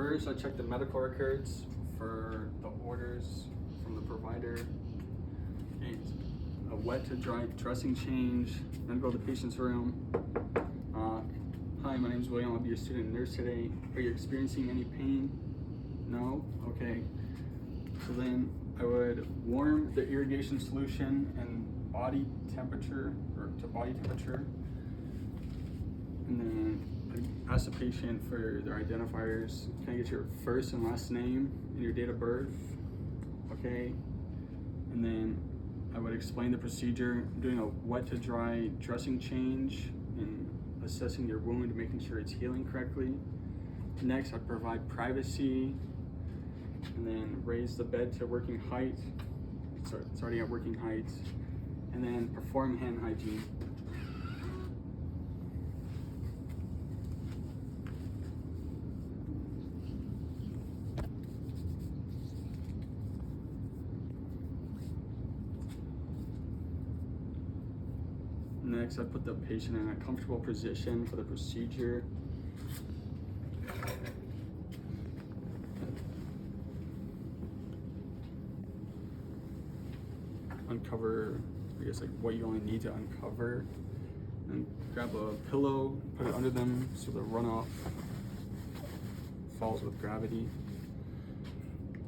First, I check the medical records for the orders from the provider. Okay, a wet to dry dressing change, then go to the patient's room. Hi, my name is William. I'll be your student nurse today. Are you experiencing any pain? No? Okay. So then I would warm the irrigation solution and body temperature, or to body temperature. And then I'd ask the patient for their identifiers. Can I get your first and last name and your date of birth? Okay. And then I would explain the procedure, doing a wet to dry dressing change and assessing your wound, making sure it's healing correctly. Next, I'd provide privacy and then raise the bed to working height. So it's already at working height. And then perform hand hygiene. Next, I put the patient in a comfortable position for the procedure. Uncover, I guess, like what you only need to uncover. And grab a pillow, put it under them so the runoff falls with gravity.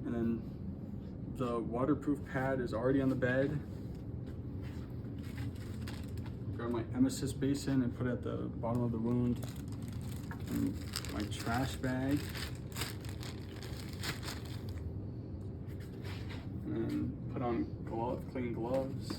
And then the waterproof pad is already on the bed. Grab my emesis basin and put it at the bottom of the wound. And my trash bag. And put on clean gloves.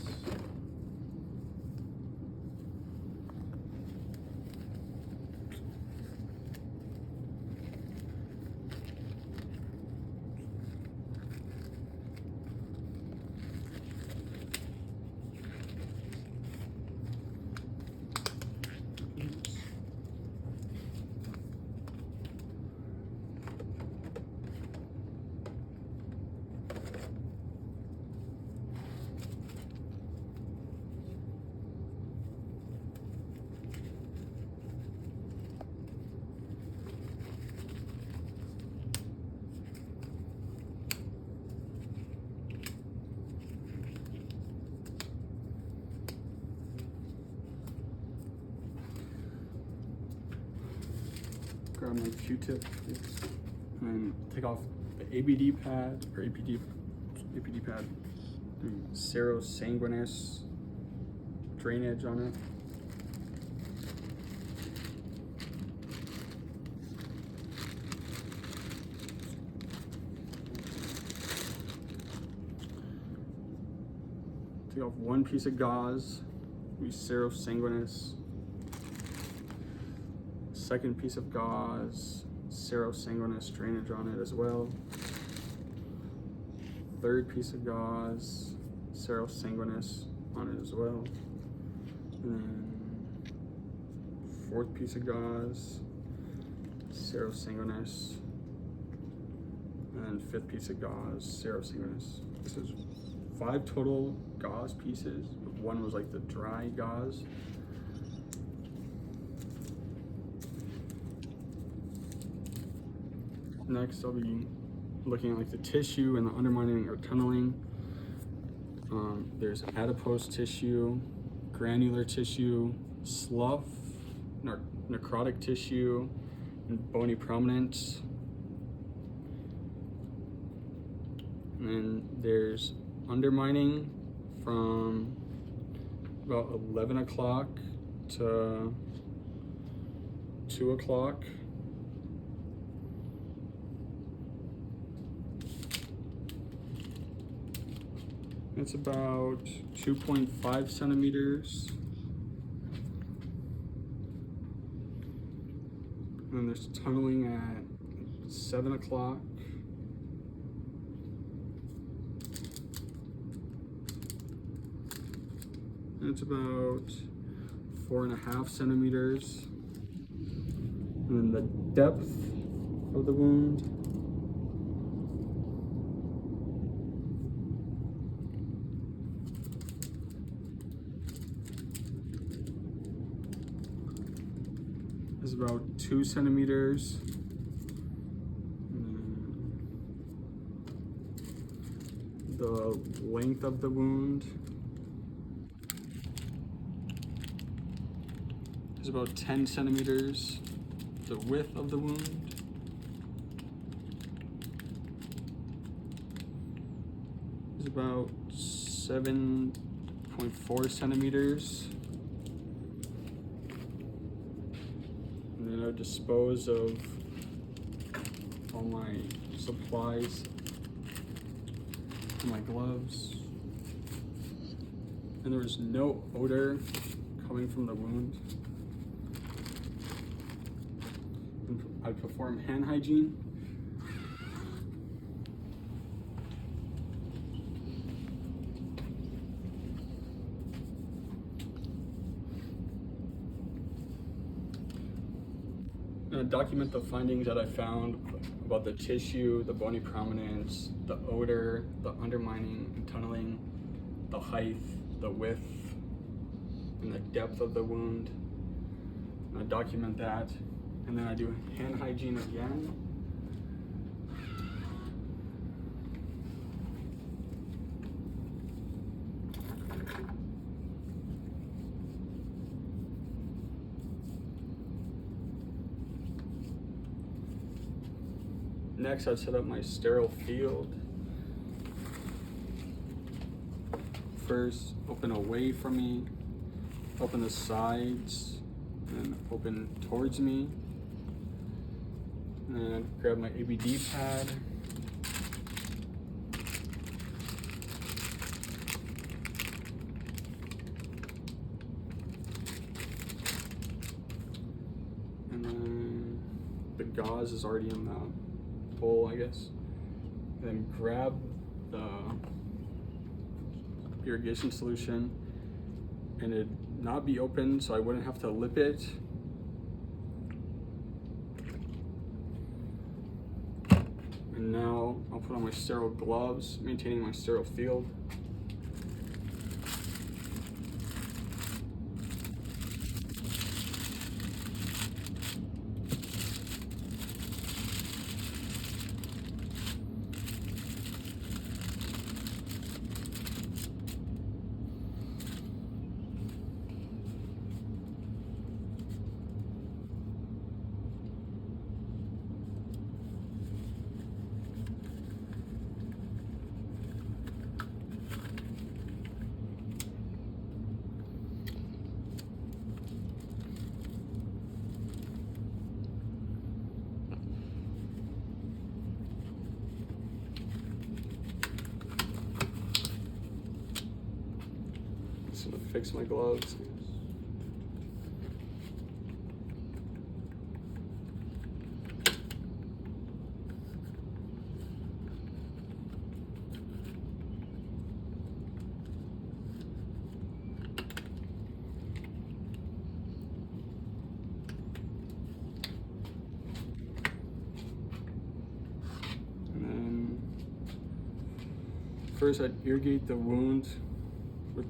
Grab my Q-tip and take off the ABD pad or APD pad. Do serosanguinous drainage on it. Take off one piece of gauze. Do serosanguinous. Second piece of gauze, serosanguinous drainage on it as well. Third piece of gauze, serosanguinous on it as well. And then fourth piece of gauze, serosanguinous. And then fifth piece of gauze, serosanguinous. This is 5 total gauze pieces. One was like the dry gauze. Next, I'll be looking at like the tissue and the undermining or tunneling. There's adipose tissue, granular tissue, slough, necrotic tissue, and bony prominence. And then there's undermining from about 11 o'clock to 2 o'clock. It's about 2.5 centimeters. And then there's tunneling at 7 o'clock. And it's about 4.5 centimeters. And then the depth of the wound is about 2 centimeters. the length of the wound is about 10 centimeters. The width of the wound is about 7.4 centimeters. And then I dispose of all my supplies, my gloves. And there was no odor coming from the wound. I perform hand hygiene. Document the findings that I found about the tissue, the bony prominence, the odor, the undermining and tunneling, the height, the width, and the depth of the wound. And I document that, and then I do hand hygiene again. Next, I'd set up my sterile field. First, open away from me, open the sides, and open towards me. And then I'd grab my ABD pad. And then the gauze is already in the bowl, I guess. And then grab the irrigation solution and it not be open so I wouldn't have to lip it. And now I'll put on my sterile gloves, maintaining my sterile field. Just gonna fix my gloves. First, I'd irrigate the wound with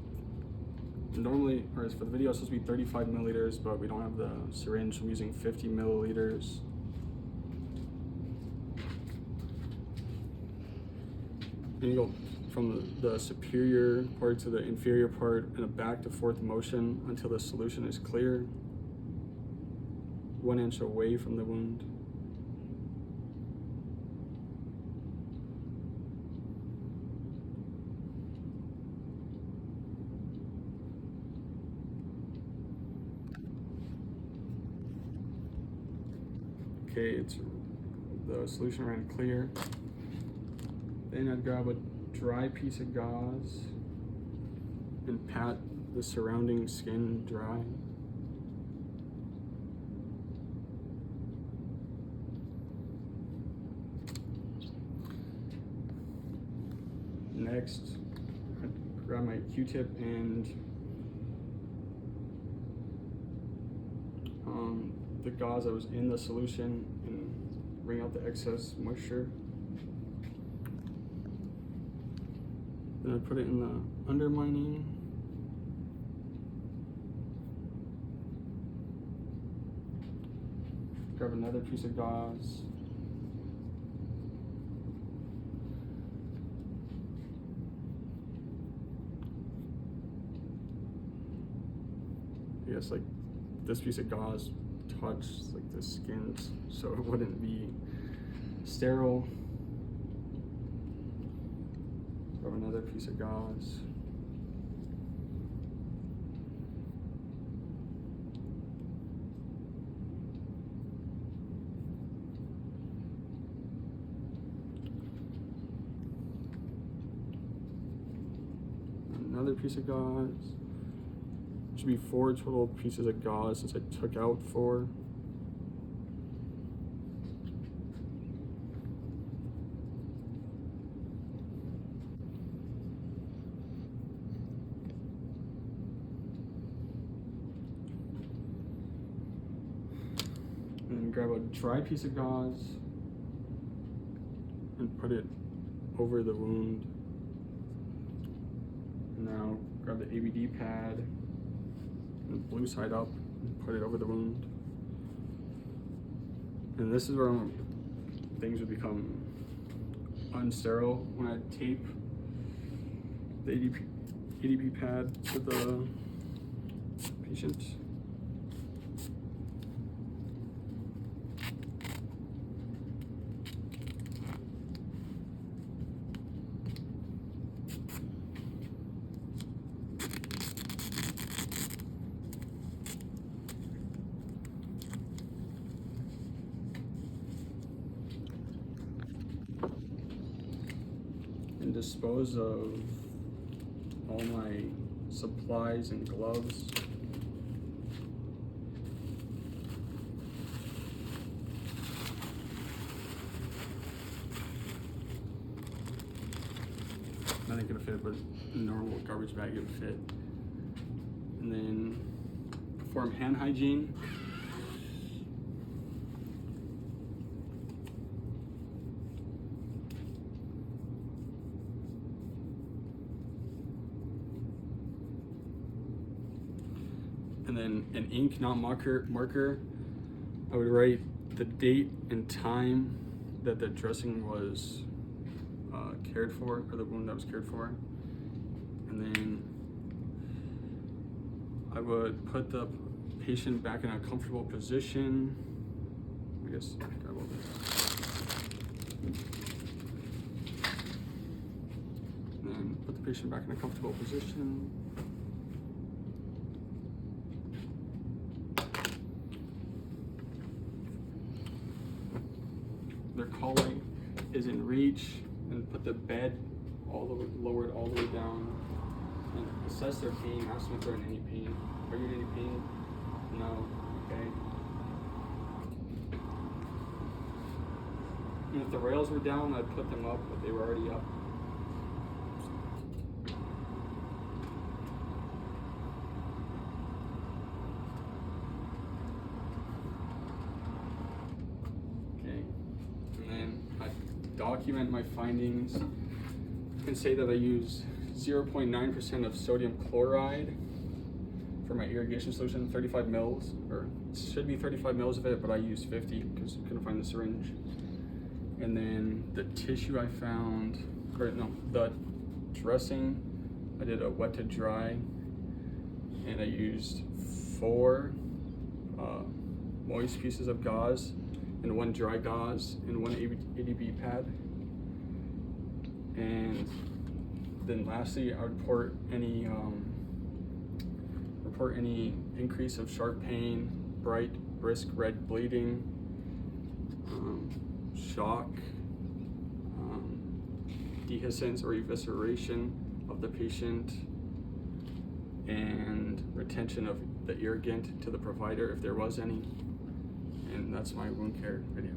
normally, or for the video, it's supposed to be 35 milliliters, but we don't have the syringe, so I'm using 50 milliliters. And you go from the superior part to the inferior part in a back to forth motion until the solution is clear, 1 inch away from the wound. Okay, the solution ran clear. Then I'd grab a dry piece of gauze and pat the surrounding skin dry. Next, I'd grab my Q-tip and the gauze that was in the solution and wring out the excess moisture. Then I put it in the undermining. Grab another piece of gauze. I guess like this piece of gauze touch like the skin so it wouldn't be sterile. Grab another piece of gauze. Another piece of gauze. Should be 4 total pieces of gauze since I took out 4. And then grab a dry piece of gauze and put it over the wound. Now grab the ABD pad, and the blue side up, and put it over the wound. And this is where things would become unsterile when I tape the ADP pad to the patient. And dispose of all my supplies and gloves. Nothing gonna fit, but a normal garbage bag would fit. And then perform hand hygiene. And then an ink, not marker, I would write the date and time that the dressing was cared for, or the wound that was cared for. And then I would put the patient back in a comfortable position. I guess grab all this. And then put the patient back in a comfortable position. Their collar is in reach, and put the bed lowered all the way down, and assess their pain. Ask them if they're in any pain. Are you in any pain? No. Okay. And if the rails were down, I'd put them up, but they were already up. Document my findings. I can say that I use 0.9% of sodium chloride for my irrigation solution, 35 mils, or it should be 35 mils of it, but I used 50 because I couldn't find the syringe. And then the tissue I found, or no, the dressing, I did a wet to dry, and I used 4 moist pieces of gauze, and 1 dry gauze, and 1 ADB pad. And then lastly, I would report any increase of sharp pain, bright, brisk red bleeding, shock, dehiscence or evisceration of the patient, and retention of the irrigant to the provider if there was any. And that's my wound care video.